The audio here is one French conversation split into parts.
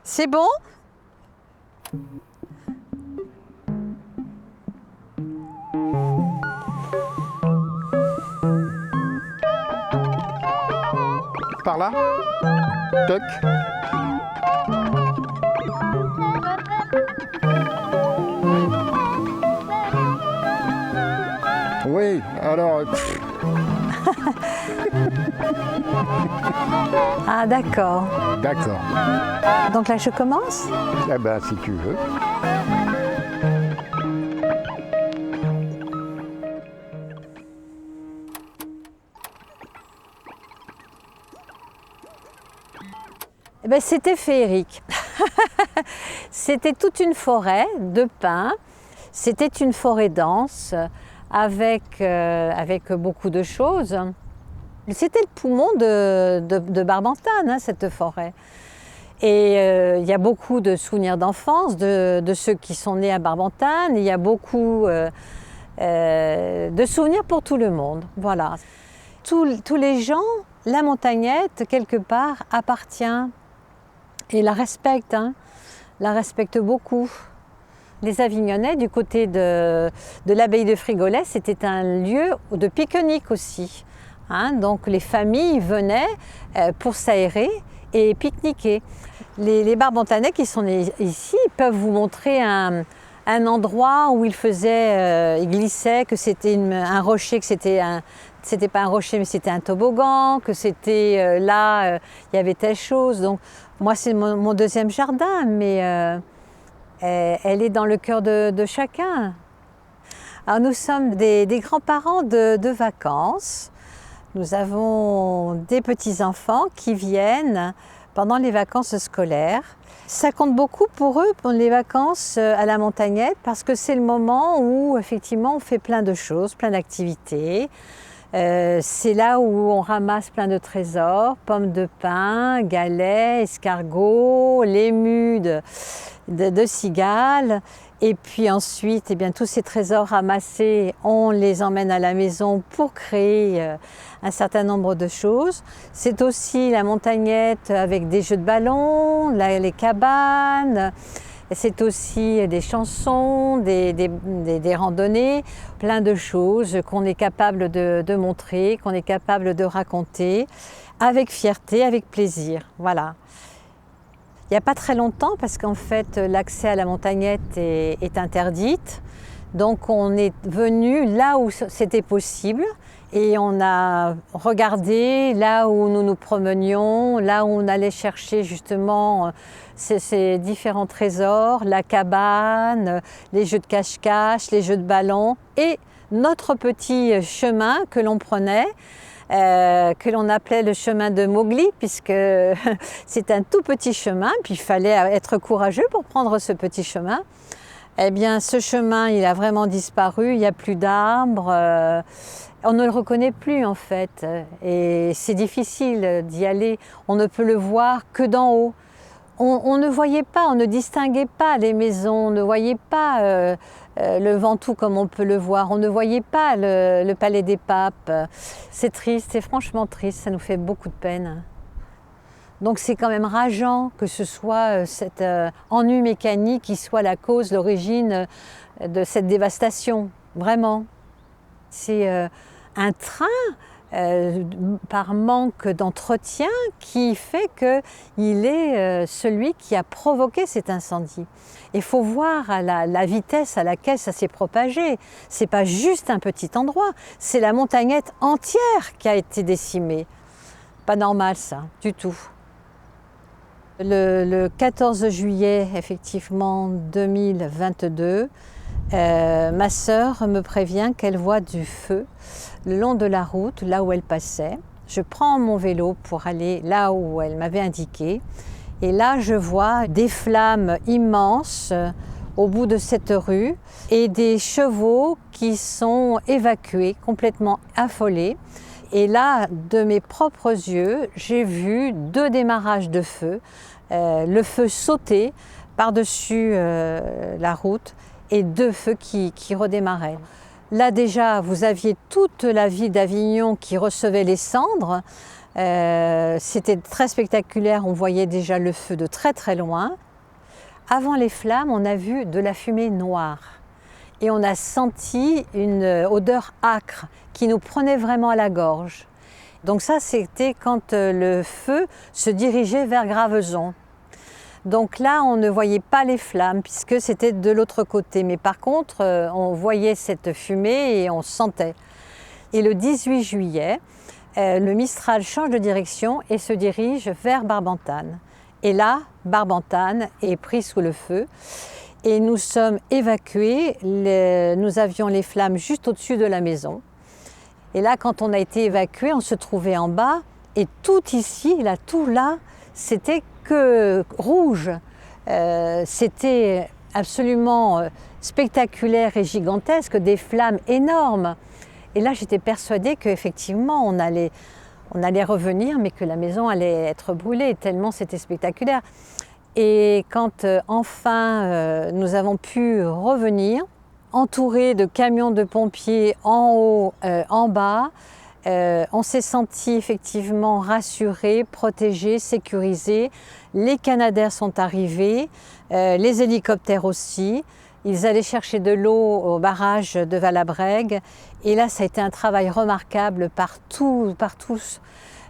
C'est bon? Par là. Toc. Oui, alors... Ah d'accord. D'accord. Donc là je commence? Eh ben, si tu veux. Eh ben, c'était féerique. C'était toute une forêt de pins. C'était une forêt dense avec beaucoup de choses. C'était le poumon de Barbentane, hein, cette forêt. Et il y a beaucoup de souvenirs d'enfance de ceux qui sont nés à Barbentane. Il y a beaucoup de souvenirs pour tout le monde. Voilà. Tous les gens, la montagnette, quelque part, appartient et la respectent, hein, la respectent beaucoup. Les Avignonnais, du côté de l'abbaye de Frigolet, c'était un lieu de pique-nique aussi. Hein, donc les familles venaient pour s'aérer et pique-niquer. Les Barbentanais qui sont ici peuvent vous montrer un endroit où ils glissaient, que c'était un rocher, que c'était pas un rocher mais c'était un toboggan, que c'était il y avait telle chose. Donc moi c'est mon deuxième jardin, mais elle est dans le cœur de chacun. Alors nous sommes des grands-parents de vacances. Nous avons des petits-enfants qui viennent pendant les vacances scolaires. Ça compte beaucoup pour eux, pour les vacances à la montagnette, parce que c'est le moment où effectivement on fait plein de choses, plein d'activités. C'est là où on ramasse plein de trésors, pommes de pin, galets, escargots, l'ému de cigales. Et puis ensuite, eh bien, tous ces trésors ramassés, on les emmène à la maison pour créer un certain nombre de choses. C'est aussi la montagnette avec des jeux de ballon, les cabanes. C'est aussi des chansons, des randonnées, plein de choses qu'on est capable de montrer, qu'on est capable de raconter avec fierté, avec plaisir. Voilà. Il n'y a pas très longtemps, parce qu'en fait l'accès à la montagnette est interdite, donc on est venu là où c'était possible et on a regardé là où nous nous promenions, là où on allait chercher justement ces différents trésors, la cabane, les jeux de cache-cache, les jeux de ballon et notre petit chemin que l'on prenait. Que l'on appelait le chemin de Mowgli, puisque c'est un tout petit chemin, puis il fallait être courageux pour prendre ce petit chemin. Eh bien, ce chemin, il a vraiment disparu, il n'y a plus d'arbres, on ne le reconnaît plus en fait, et c'est difficile d'y aller, on ne peut le voir que d'en haut. On ne voyait pas, on ne distinguait pas les maisons, on ne voyait pas le Ventoux comme on peut le voir, on ne voyait pas le Palais des Papes. C'est triste, c'est franchement triste, ça nous fait beaucoup de peine. Donc c'est quand même rageant que ce soit cet ennui mécanique qui soit la cause, l'origine de cette dévastation, vraiment. C'est un train par manque d'entretien qui fait qu'il est celui qui a provoqué cet incendie. Il faut voir la vitesse à laquelle ça s'est propagé. Ce n'est pas juste un petit endroit, c'est la montagnette entière qui a été décimée. Pas normal ça, du tout. Le 14 juillet, effectivement, 2022, ma sœur me prévient qu'elle voit du feu le long de la route, là où elle passait. Je prends mon vélo pour aller là où elle m'avait indiqué. Et là, je vois des flammes immenses au bout de cette rue et des chevaux qui sont évacués, complètement affolés. Et là, de mes propres yeux, j'ai vu 2 démarrages de feu, le feu sauter par-dessus la route et 2 feux qui redémarraient. Là déjà, vous aviez toute la ville d'Avignon qui recevait les cendres C'était très spectaculaire, on voyait déjà le feu de très très loin. Avant les flammes, on a vu de la fumée noire et on a senti une odeur âcre qui nous prenait vraiment à la gorge. Donc ça, c'était quand le feu se dirigeait vers Graveson. Donc là, on ne voyait pas les flammes puisque c'était de l'autre côté. Mais par contre, on voyait cette fumée et on sentait. Et le 18 juillet, le Mistral change de direction et se dirige vers Barbentane. Et là, Barbentane est pris sous le feu et nous sommes évacués. Nous avions les flammes juste au-dessus de la maison. Et là, quand on a été évacués, on se trouvait en bas et tout ici, là, tout là, c'était que rouge. C'était absolument spectaculaire et gigantesque, des flammes énormes. Et là, j'étais persuadée qu'effectivement, on allait revenir, mais que la maison allait être brûlée, tellement c'était spectaculaire. Et quand enfin nous avons pu revenir, entourés de camions de pompiers en haut, en bas, on s'est senti effectivement rassurés, protégés, sécurisés. Les Canadair sont arrivés, les hélicoptères aussi. Ils allaient chercher de l'eau au barrage de Valabrègue. Et là, ça a été un travail remarquable par tous.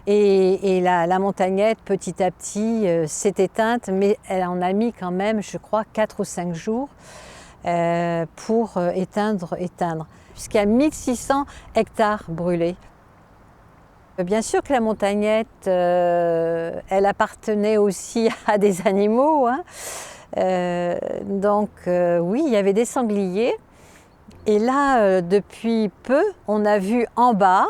Et la montagnette, petit à petit, s'est éteinte, mais elle en a mis quand même, je crois, 4 ou 5 jours pour éteindre. Puisqu'il y a 1600 hectares brûlés. Bien sûr que la montagnette, elle appartenait aussi à des animaux, hein. Oui, il y avait des sangliers. Et là, depuis peu, on a vu en bas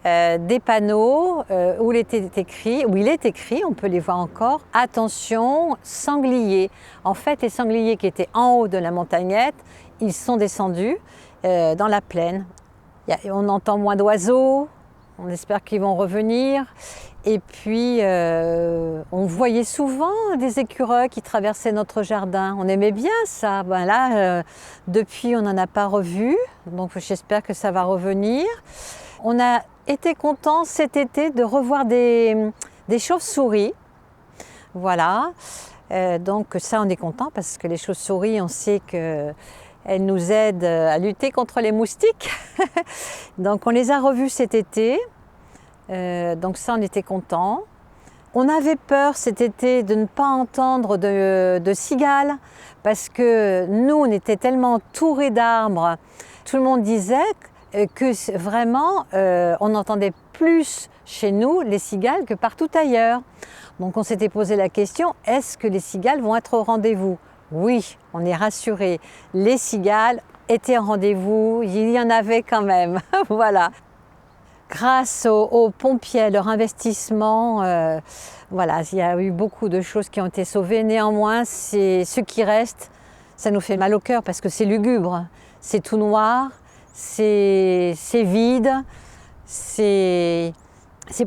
des panneaux où il est écrit, on peut les voir encore, attention, sangliers. En fait, les sangliers qui étaient en haut de la montagnette, ils sont descendus dans la plaine. On entend moins d'oiseaux, on espère qu'ils vont revenir. Et puis, on voyait souvent des écureuils qui traversaient notre jardin. On aimait bien ça. Ben là, depuis, on n'en a pas revu. Donc, j'espère que ça va revenir. On a été contents cet été de revoir des chauves-souris. Voilà. Donc, ça, on est content parce que les chauves-souris, on sait qu'elles nous aident à lutter contre les moustiques. Donc, on les a revus cet été. Donc ça, on était contents. On avait peur cet été de ne pas entendre de cigales parce que nous, on était tellement entourés d'arbres. Tout le monde disait que vraiment, on entendait plus chez nous les cigales que partout ailleurs. Donc on s'était posé la question, est-ce que les cigales vont être au rendez-vous? Oui, on est rassurés. Les cigales étaient au rendez-vous, il y en avait quand même. Voilà. Grâce aux pompiers, à leur investissement, voilà, il y a eu beaucoup de choses qui ont été sauvées. Néanmoins, ce qui reste, ça nous fait mal au cœur parce que c'est lugubre, c'est tout noir, c'est vide. C'est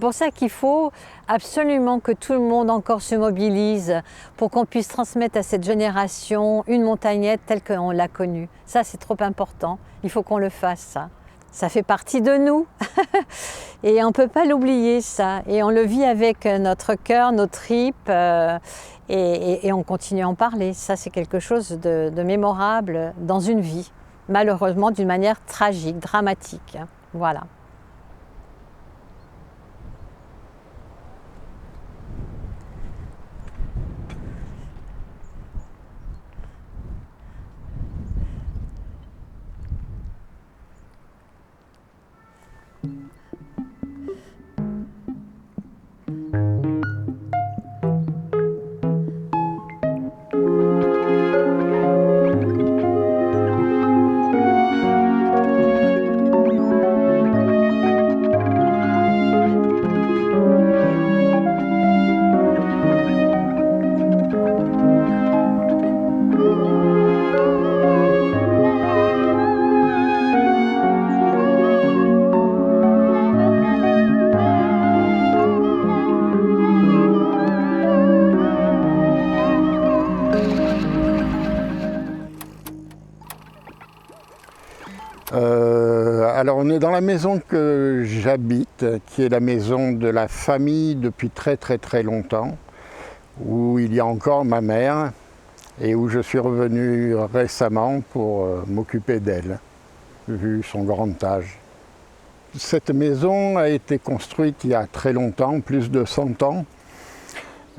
pour ça qu'il faut absolument que tout le monde encore se mobilise pour qu'on puisse transmettre à cette génération une montagnette telle qu'on l'a connue. Ça, c'est trop important, il faut qu'on le fasse, ça. Ça fait partie de nous et on ne peut pas l'oublier ça. Et on le vit avec notre cœur, nos tripes et on continue à en parler. Ça, c'est quelque chose de mémorable dans une vie, malheureusement d'une manière tragique, dramatique. Voilà. Alors on est dans la maison que j'habite, qui est la maison de la famille depuis très longtemps, où il y a encore ma mère et où je suis revenu récemment pour m'occuper d'elle, vu son grand âge. Cette maison a été construite il y a très longtemps, plus de 100 ans.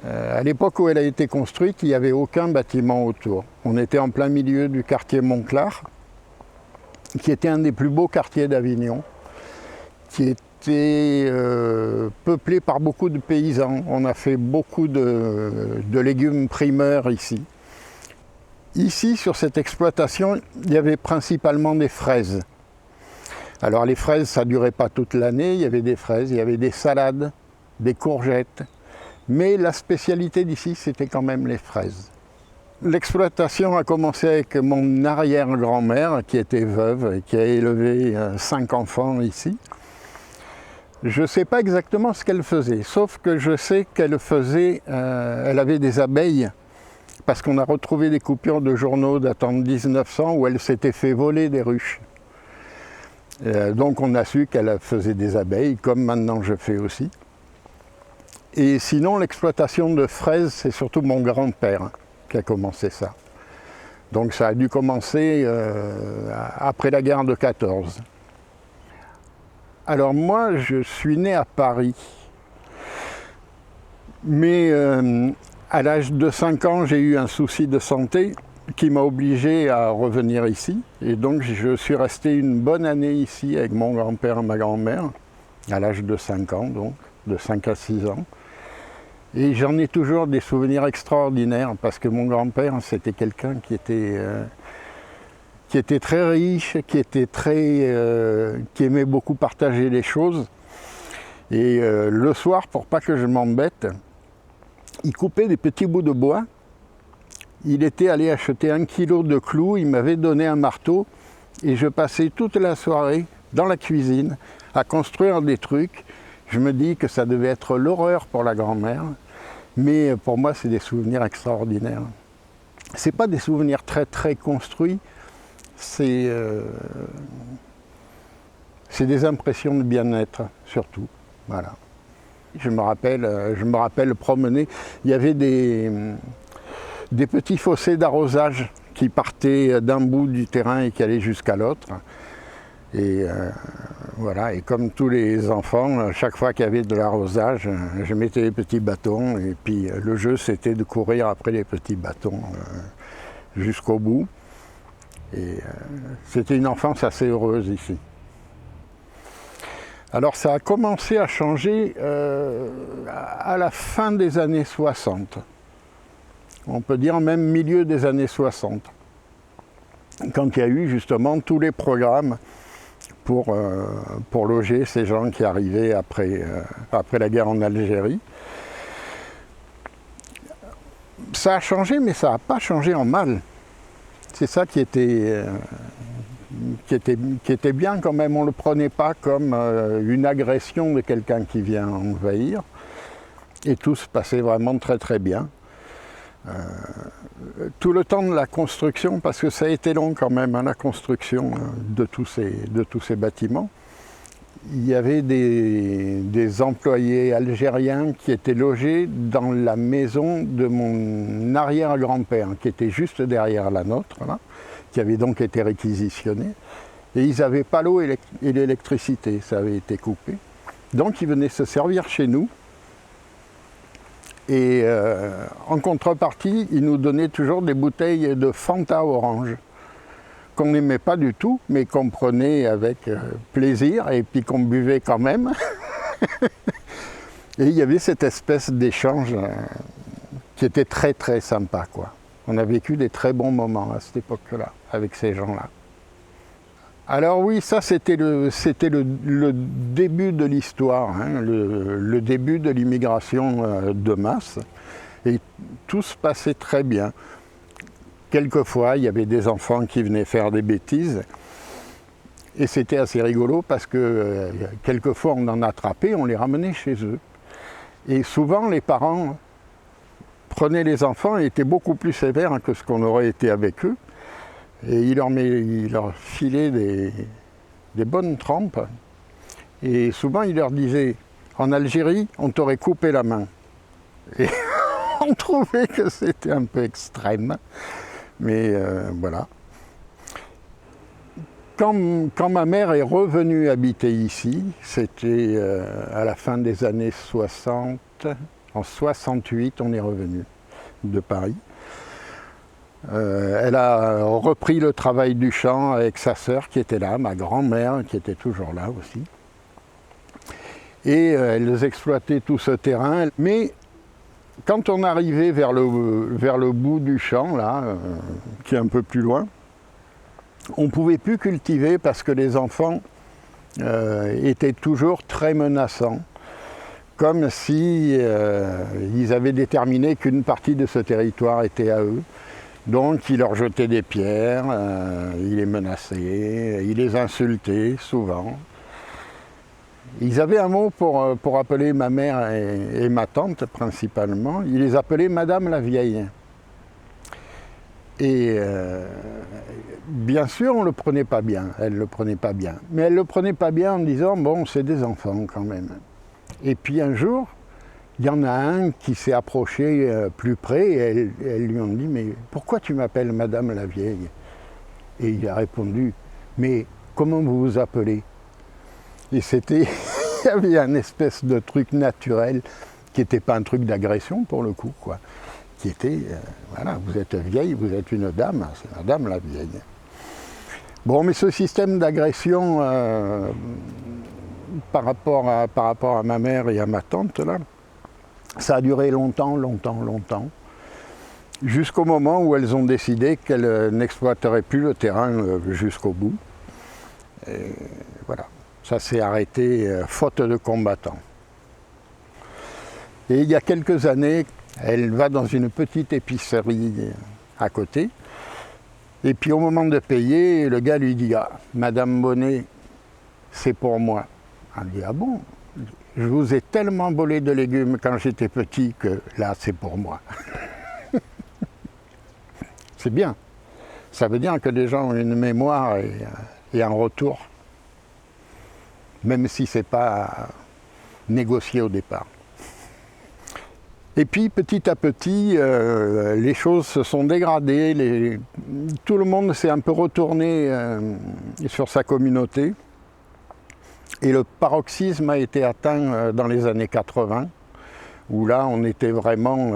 À l'époque où elle a été construite, il n'y avait aucun bâtiment autour. On était en plein milieu du quartier Montclar, qui était un des plus beaux quartiers d'Avignon, qui était peuplé par beaucoup de paysans. On a fait beaucoup de légumes primeurs ici. Ici, sur cette exploitation, il y avait principalement des fraises. Alors les fraises, ça ne durait pas toute l'année, il y avait des fraises, il y avait des salades, des courgettes. Mais la spécialité d'ici, c'était quand même les fraises. L'exploitation a commencé avec mon arrière-grand-mère, qui était veuve et qui a élevé 5 enfants ici. Je ne sais pas exactement ce qu'elle faisait, sauf que je sais qu'elle faisait, elle avait des abeilles, parce qu'on a retrouvé des coupures de journaux datant de 1900 où elle s'était fait voler des ruches. Donc on a su qu'elle faisait des abeilles, comme maintenant je fais aussi. Et sinon, l'exploitation de fraises, c'est surtout mon grand-père qui a commencé ça. Donc ça a dû commencer après la guerre de 14. Alors moi, je suis né à Paris. Mais à l'âge de 5 ans, j'ai eu un souci de santé qui m'a obligé à revenir ici. Et donc je suis resté une bonne année ici avec mon grand-père et ma grand-mère, à l'âge de 5 ans, donc, de 5 à 6 ans. Et j'en ai toujours des souvenirs extraordinaires parce que mon grand-père, c'était quelqu'un qui était très riche, qui aimait beaucoup partager les choses. Et le soir, pour pas que je m'embête, il coupait des petits bouts de bois. Il était allé acheter 1 kilo de clous, il m'avait donné un marteau et je passais toute la soirée dans la cuisine à construire des trucs. Je me dis que ça devait être l'horreur pour la grand-mère, mais pour moi, c'est des souvenirs extraordinaires. Ce n'est pas des souvenirs très construits, c'est des impressions de bien-être, surtout. Voilà. Je me rappelle promener. Il y avait des petits fossés d'arrosage qui partaient d'un bout du terrain et qui allaient jusqu'à l'autre. Et voilà, et comme tous les enfants, chaque fois qu'il y avait de l'arrosage, je mettais les petits bâtons et puis le jeu c'était de courir après les petits bâtons jusqu'au bout. Et c'était une enfance assez heureuse ici. Alors ça a commencé à changer à la fin des années 60. On peut dire même milieu des années 60. Quand il y a eu justement tous les programmes pour loger ces gens qui arrivaient après la guerre en Algérie. Ça a changé, mais ça n'a pas changé en mal. C'est ça qui était bien quand même. On ne le prenait pas comme une agression de quelqu'un qui vient envahir. Et tout se passait vraiment très bien. Tout le temps de la construction, parce que ça a été long quand même, la construction de tous ces bâtiments, il y avait des employés algériens qui étaient logés dans la maison de mon arrière-grand-père, qui était juste derrière la nôtre, là, qui avait donc été réquisitionnée. Et ils n'avaient pas l'eau et l'électricité, ça avait été coupé. Donc ils venaient se servir chez nous. Et en contrepartie, ils nous donnaient toujours des bouteilles de Fanta orange, qu'on n'aimait pas du tout, mais qu'on prenait avec plaisir et puis qu'on buvait quand même. Et il y avait cette espèce d'échange qui était très sympa, quoi. On a vécu des très bons moments à cette époque-là, avec ces gens-là. Alors oui, ça c'était le début de l'histoire, hein, le début de l'immigration de masse. Et tout se passait très bien. Quelquefois, il y avait des enfants qui venaient faire des bêtises. Et c'était assez rigolo parce que quelquefois on en attrapait, on les ramenait chez eux. Et souvent les parents prenaient les enfants et étaient beaucoup plus sévères que ce qu'on aurait été avec eux. Et il leur filait des bonnes trempes. Et souvent, il leur disait, en Algérie, on t'aurait coupé la main. Et on trouvait que c'était un peu extrême, mais voilà. Quand ma mère est revenue habiter ici, c'était à la fin des années 60, en 68, on est revenu de Paris. Elle a repris le travail du champ avec sa sœur qui était là, ma grand-mère qui était toujours là aussi. Et elles exploitaient tout ce terrain. Mais quand on arrivait vers le bout du champ, là, qui est un peu plus loin, on ne pouvait plus cultiver parce que les enfants étaient toujours très menaçants, comme si ils avaient déterminé qu'une partie de ce territoire était à eux. Donc ils leur jetaient des pierres, ils les menaçaient, ils les insultaient souvent. Ils avaient un mot pour appeler ma mère et ma tante principalement, ils les appelaient Madame la Vieille. Et bien sûr, on ne le prenait pas bien, elle ne le prenait pas bien. Mais elle ne le prenait pas bien en disant, bon, c'est des enfants quand même. Et puis un jour, il y en a un qui s'est approché plus près et elles lui ont dit, mais pourquoi tu m'appelles Madame la Vieille? Et il a répondu, mais comment vous vous appelez? Et c'était, il y avait un espèce de truc naturel qui n'était pas un truc d'agression pour le coup, quoi. Qui était, voilà, vous êtes vieille, vous êtes une dame, c'est Madame la Vieille. Bon, mais ce système d'agression par rapport à ma mère et à ma tante, là, ça a duré longtemps, jusqu'au moment où elles ont décidé qu'elles n'exploiteraient plus le terrain jusqu'au bout. Et voilà, ça s'est arrêté faute de combattants. Et il y a quelques années, elle va dans une petite épicerie à côté, et puis au moment de payer, le gars lui dit « Ah, Madame Bonnet, c'est pour moi ». Elle dit « Ah bon ? Je vous ai tellement volé de légumes quand j'étais petit que là, c'est pour moi. » C'est bien. Ça veut dire que les gens ont une mémoire et un retour, même si ce n'est pas négocié au départ. Et puis petit à petit, les choses se sont dégradées, tout le monde s'est un peu retourné sur sa communauté. Et le paroxysme a été atteint dans les années 80, où là on était vraiment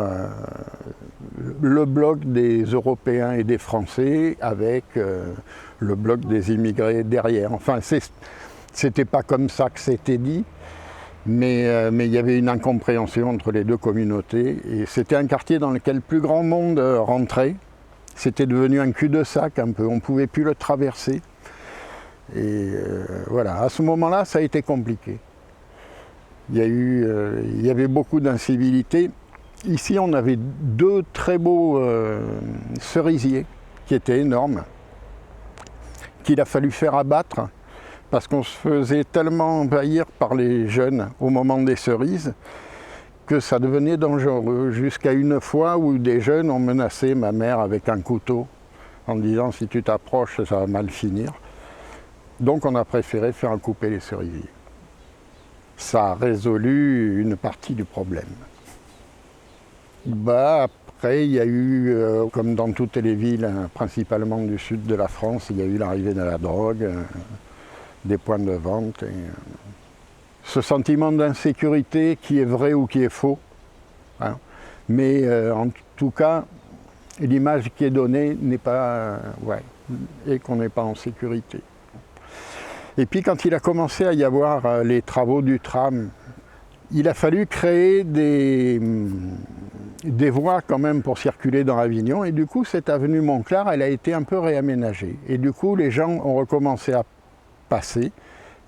le bloc des Européens et des Français avec le bloc des immigrés derrière. Enfin, c'était pas comme ça que c'était dit. Mais il y avait une incompréhension entre les deux communautés et c'était un quartier dans lequel plus grand monde rentrait. C'était devenu un cul-de-sac un peu, on ne pouvait plus le traverser. Et voilà, à ce moment-là, ça a été compliqué. Il y avait beaucoup d'incivilités. Ici, on avait deux très beaux cerisiers qui étaient énormes, qu'il a fallu faire abattre. Parce qu'on se faisait tellement envahir par les jeunes au moment des cerises que ça devenait dangereux, jusqu'à une fois où des jeunes ont menacé ma mère avec un couteau en disant si tu t'approches ça va mal finir. Donc on a préféré faire couper les cerisiers. Ça a résolu une partie du problème. Après il y a eu, comme dans toutes les villes, principalement du sud de la France, il y a eu l'arrivée de la drogue. Des points de vente. Et, ce sentiment d'insécurité qui est vrai ou qui est faux. Hein. Mais en tout cas, l'image qui est donnée n'est pas... et qu'on n'est pas en sécurité. Et puis quand il a commencé à y avoir les travaux du tram, il a fallu créer des voies quand même pour circuler dans Avignon. Et du coup, cette avenue Montclar, elle a été un peu réaménagée. Et du coup, les gens ont recommencé à passer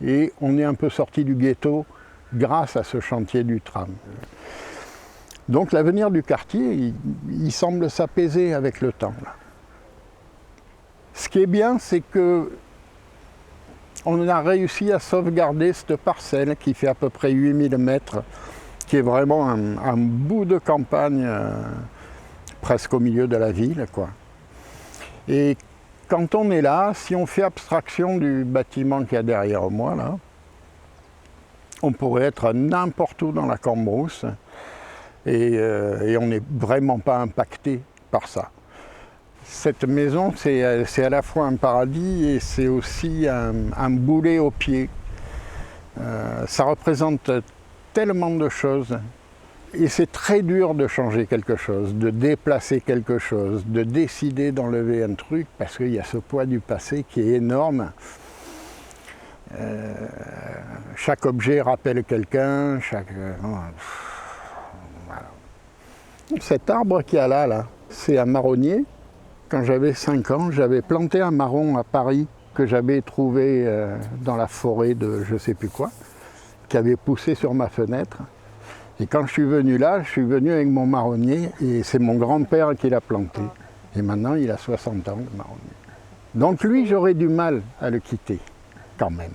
et on est un peu sorti du ghetto grâce à ce chantier du tram. Donc l'avenir du quartier, il semble s'apaiser avec le temps. Là. Ce qui est bien, c'est que on a réussi à sauvegarder cette parcelle qui fait à peu près 8000 mètres, qui est vraiment un bout de campagne presque au milieu de la ville, quoi. Et Quand on est là, si on fait abstraction du bâtiment qu'il y a derrière moi, là, on pourrait être n'importe où dans la Cambrousse et on n'est vraiment pas impacté par ça. Cette maison, c'est à la fois un paradis et c'est aussi un boulet au pied. Ça représente tellement de choses. Et c'est très dur de changer quelque chose, de déplacer quelque chose, de décider d'enlever un truc parce qu'il y a ce poids du passé qui est énorme. Chaque objet rappelle quelqu'un, voilà. Cet arbre qu'il y a là, c'est un marronnier. Quand j'avais 5 ans, j'avais planté un marron à Paris que j'avais trouvé dans la forêt de je ne sais plus quoi, qui avait poussé sur ma fenêtre. Et quand je suis venu là, je suis venu avec mon marronnier et c'est mon grand-père qui l'a planté. Et maintenant, il a 60 ans, le marronnier. Donc lui, j'aurais du mal à le quitter, quand même.